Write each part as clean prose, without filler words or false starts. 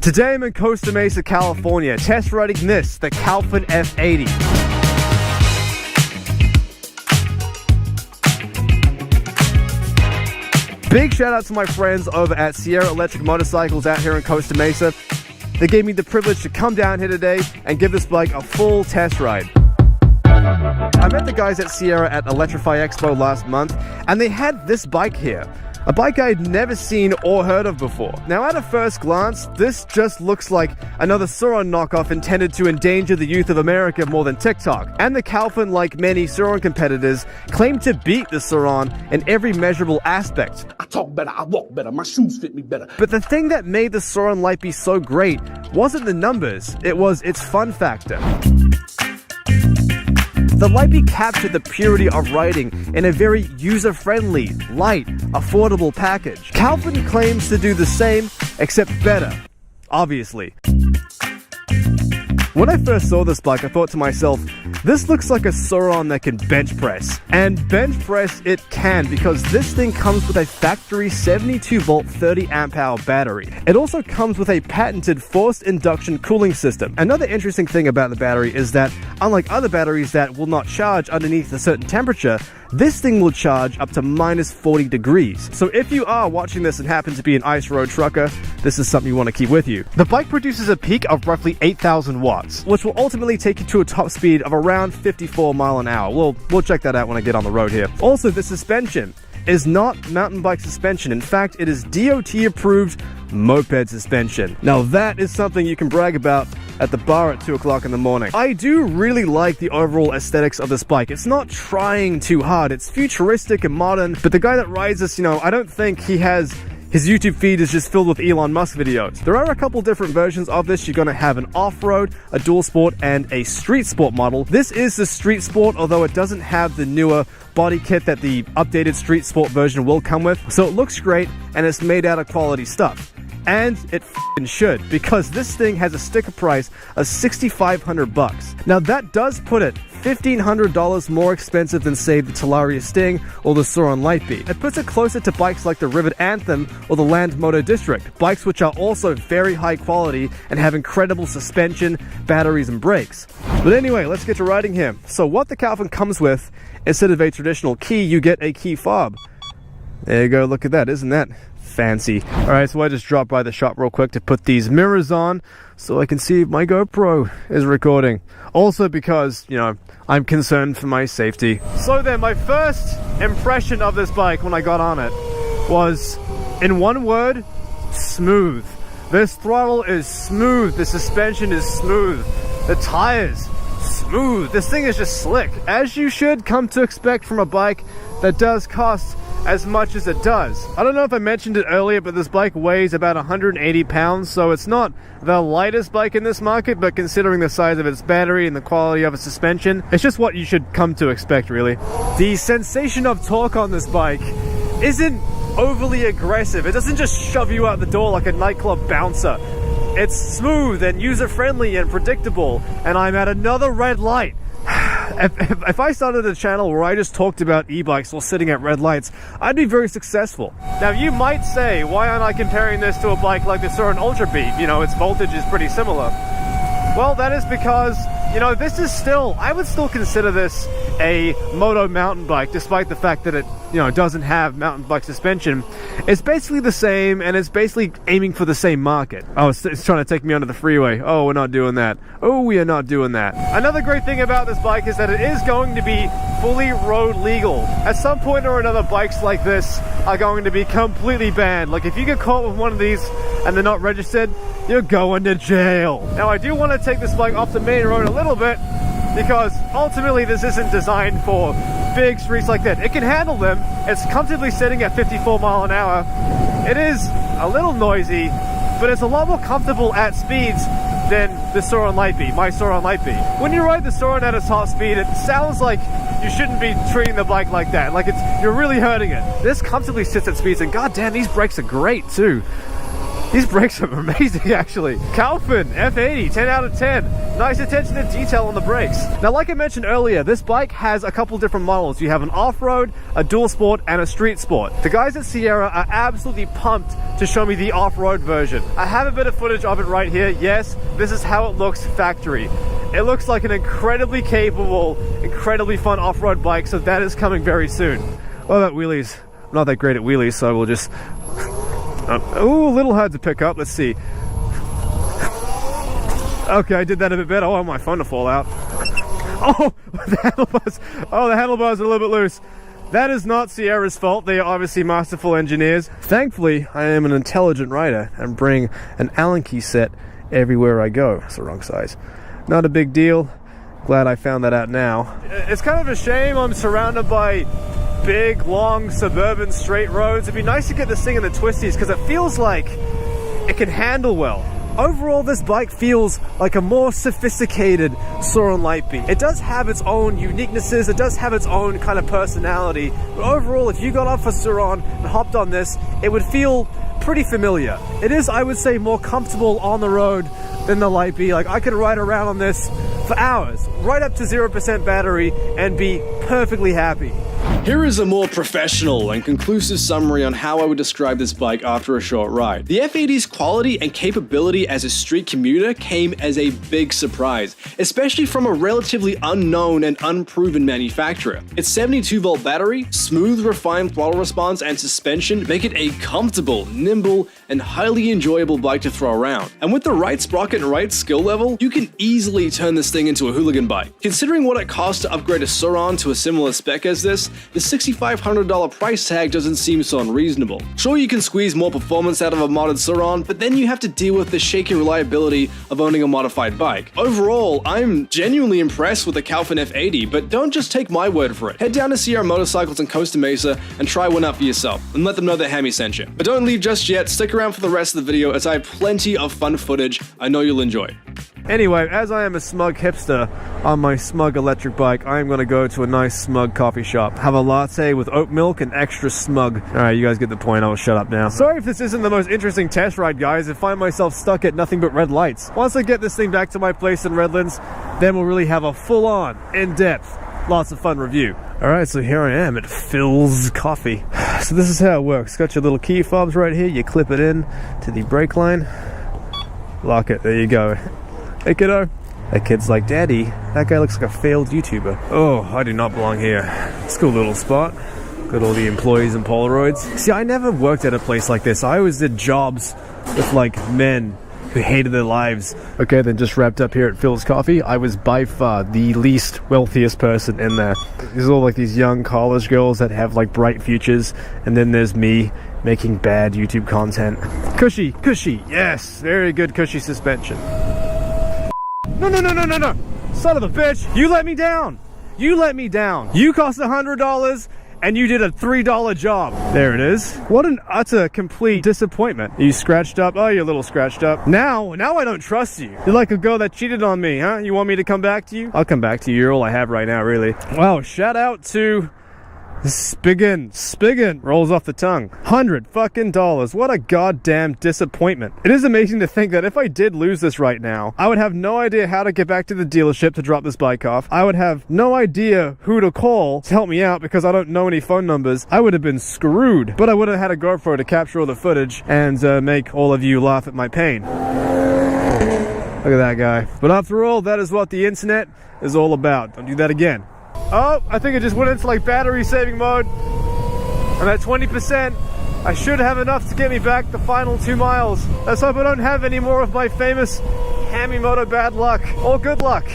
Today I'm in Costa Mesa, California, test riding this, the Caofen F80. Big shout out to my friends over at Sierra Electric Motorcycles out here in Costa Mesa. They gave me the privilege to come down here today and give this bike a full test ride. I met the guys at Sierra at Electrify Expo last month, and they had this bike here. A bike I'd never seen or heard of before. Now at a first glance, this just looks like another Surron knockoff intended to endanger the youth of America more than TikTok. And the Caofen, like many Surron competitors, claim to beat the Surron in every measurable aspect. I talk better, I walk better, my shoes fit me better. But the thing that made the Surron Lite so great wasn't the numbers, it was its fun factor. The Lite captured the purity of riding in a very user-friendly, light, affordable package. Caofen claims to do the same, except better, obviously. When I first saw this bike, I thought to myself, this looks like a Surron that can bench press. And bench press it can, because this thing comes with a factory 72-volt 30-amp-hour battery. It also comes with a patented forced induction cooling system. Another interesting thing about the battery is that, unlike other batteries that will not charge underneath a certain temperature, this thing will charge up to minus 40 degrees. So if you are watching this and happen to be an ice road trucker, this is something you want to keep with you. The bike produces a peak of roughly 8,000 watts, which will ultimately take you to a top speed of around 54 miles an hour. We'll check that out when I get on the road here. Also, the suspension is not mountain bike suspension. In fact, it is DOT approved moped suspension. Now that is something you can brag about at the bar at 2 o'clock in the morning. I do really like the overall aesthetics of this bike. It's not trying too hard. It's futuristic and modern, but the guy that rides this, I don't think his YouTube feed is just filled with Elon Musk videos. There are a couple different versions of this. You're going to have an off-road, a dual sport, and a street sport model. This is the street sport, although it doesn't have the newer body kit that the updated street sport version will come with. So it looks great, and it's made out of quality stuff. And it f***ing should, because this thing has a sticker price of $6,500. Now that does put it $1,500 more expensive than, say, the Talaria Sting or the Surron Lite. It puts it closer to bikes like the Rivet Anthem or the Land Moto District, bikes which are also very high quality and have incredible suspension, batteries, and brakes. But anyway, let's get to riding here. So what the Caofen comes with, instead of a traditional key, you get a key fob. There you go, look at that, isn't that fancy? Alright, so I just dropped by the shop real quick to put these mirrors on so I can see if my GoPro is recording. Also because, I'm concerned for my safety. So then, my first impression of this bike when I got on it was, in one word, smooth. This throttle is smooth, the suspension is smooth, the tires, smooth. This thing is just slick, as you should come to expect from a bike that does cost as much as it does. I don't know if I mentioned it earlier, but this bike weighs about 180 pounds, so it's not the lightest bike in this market, but considering the size of its battery and the quality of its suspension, it's just what you should come to expect, really. The sensation of torque on this bike isn't overly aggressive. It doesn't just shove you out the door like a nightclub bouncer. It's smooth and user-friendly and predictable, and I'm at another red light. If I started a channel where I just talked about e-bikes while sitting at red lights, I'd be very successful. Now you might say, why aren't I comparing this to a bike like the Surron Ultra Beat? Its voltage is pretty similar. Well, that is because, this is still, I would still consider this a moto mountain bike, despite the fact that it, doesn't have mountain bike suspension. It's basically the same, and it's basically aiming for the same market. Oh, it's trying to take me onto the freeway. Oh, we're not doing that. Oh, we are not doing that. Another great thing about this bike is that it is going to be fully road legal. At some point or another, bikes like this are going to be completely banned. Like, if you get caught with one of these and they're not registered, you're going to jail. Now, I do want to take this bike off the main road a little bit, because ultimately this isn't designed for big streets like that. It can handle them. It's comfortably sitting at 54 miles an hour. It is a little noisy, but it's a lot more comfortable at speeds than the Surron Lite. My Surron Lite. When you ride the Surron at its top speed, it sounds like you shouldn't be treating the bike like that. Like you're really hurting it. This comfortably sits at speeds, and goddamn, these brakes are great too. These brakes are amazing, actually. Caofen F80, 10 out of 10. Nice attention to detail on the brakes. Now, like I mentioned earlier, this bike has a couple different models. You have an off-road, a dual sport, and a street sport. The guys at Sierra are absolutely pumped to show me the off-road version. I have a bit of footage of it right here. Yes, this is how it looks factory. It looks like an incredibly capable, incredibly fun off-road bike, so that is coming very soon. What about wheelies? I'm not that great at wheelies, so we'll just... oh, a little hard to pick up. Let's see. Okay, I did that a bit better. I want my phone to fall out. Oh, the handlebars. Oh, the handlebars are a little bit loose. That is not Sierra's fault. They are obviously masterful engineers. Thankfully, I am an intelligent rider and bring an Allen key set everywhere I go. That's the wrong size. Not a big deal. Glad I found that out now. It's kind of a shame I'm surrounded by big, long, suburban straight roads. It'd be nice to get this thing in the twisties because it feels like it can handle well. Overall, this bike feels like a more sophisticated Surron Lightbeat. It does have its own uniquenesses, it does have its own kind of personality, but overall, if you got up for Surron and hopped on this, it would feel pretty familiar. It is, I would say, more comfortable on the road than the Lightbeat. Like, I could ride around on this for hours, right up to 0% battery, and be perfectly happy. Here is a more professional and conclusive summary on how I would describe this bike after a short ride. The F80's quality and capability as a street commuter came as a big surprise, especially from a relatively unknown and unproven manufacturer. Its 72-volt battery, smooth refined throttle response, and suspension make it a comfortable, nimble, and highly enjoyable bike to throw around. And with the right sprocket and right skill level, you can easily turn this thing into a hooligan bike. Considering what it costs to upgrade a Surron to a similar spec as this, the $6,500 price tag doesn't seem so unreasonable. Sure, you can squeeze more performance out of a modded Surron, but then you have to deal with the shaky reliability of owning a modified bike. Overall, I'm genuinely impressed with the Caofen F80, but don't just take my word for it. Head down to Sierra Motorcycles in Costa Mesa and try one out for yourself, and let them know that Hammy sent you. But don't leave just yet, stick around for the rest of the video as I have plenty of fun footage I know you'll enjoy. Anyway, as I am a smug hipster on my smug electric bike, I am going to go to a nice smug coffee shop. Have a latte with oat milk and extra smug. Alright, you guys get the point. I'll shut up now. Sorry if this isn't the most interesting test ride, guys. I find myself stuck at nothing but red lights. Once I get this thing back to my place in Redlands, then we'll really have a full-on, in-depth, lots of fun review. Alright, so here I am at Phil's Coffee. So this is how it works. Got your little key fobs right here. You clip it in to the brake line. Lock it. There you go. Hey kiddo. That kid's like, Daddy, that guy looks like a failed YouTuber. Oh, I do not belong here. It's a cool little spot. Got all the employees and Polaroids. See, I never worked at a place like this. I always did jobs with like men who hated their lives. Okay, then just wrapped up here at Phil's Coffee. I was by far the least wealthiest person in there. There's all like these young college girls that have like bright futures, and then there's me making bad YouTube content. Cushy, yes, very good cushy suspension. No. Son of a bitch. You let me down. You let me down. You cost $100 and you did a $3 job. There it is. What an utter complete disappointment. Are you scratched up? Oh, you're a little scratched up. Now I don't trust you. You're like a girl that cheated on me, huh? You want me to come back to you? I'll come back to you. You're all I have right now, really. Wow, shout out to Spiggin rolls off the tongue. $100 fucking. What a goddamn disappointment. It is amazing to think that if I did lose this right now, I would have no idea how to get back to the dealership to drop this bike off. I would have no idea who to call to help me out because I don't know any phone numbers. I would have been screwed. But I would have had a GoPro to capture all the footage and make all of you laugh at my pain. Look at that guy. But after all, that is what the internet is all about. Don't do that again. Oh, I think it just went into like battery saving mode. I'm at 20%. I should have enough to get me back the final 2 miles. Let's hope I don't have any more of my famous Hammy Moto bad luck or good luck.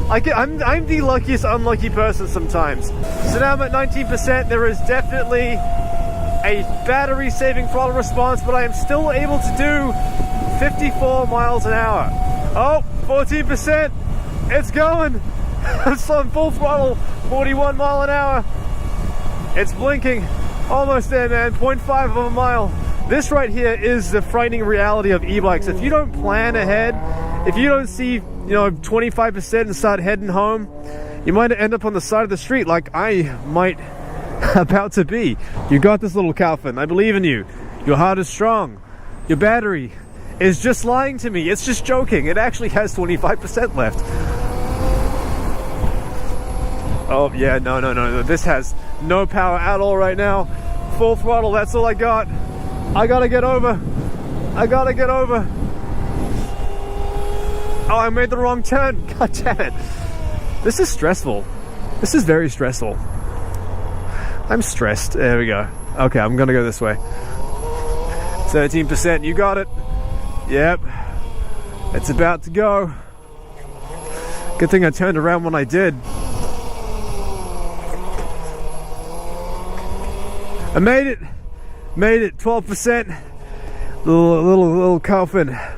I'm the luckiest unlucky person sometimes. So now I'm at 19%. There is definitely a battery saving throttle response, but I am still able to do 54 miles an hour. Oh, 14%. It's going. It's on full throttle, 41 mile an hour. It's blinking. Almost there, man. 0.5 of a mile. This right here is the frightening reality of e-bikes. If you don't plan ahead, if you don't see, 25% and start heading home, you might end up on the side of the street like I might about to be. You got this, little Caofen. I believe in you. Your heart is strong. Your battery is just lying to me. It's just joking. It actually has 25% left. Oh, yeah, no. This has no power at all right now. Full throttle, that's all I got. I gotta get over. Oh, I made the wrong turn. God damn it. This is stressful. This is very stressful. I'm stressed. There we go. Okay, I'm gonna go this way. 13%, you got it. Yep. It's about to go. Good thing I turned around when I did. I made it. 12%. Little Caofen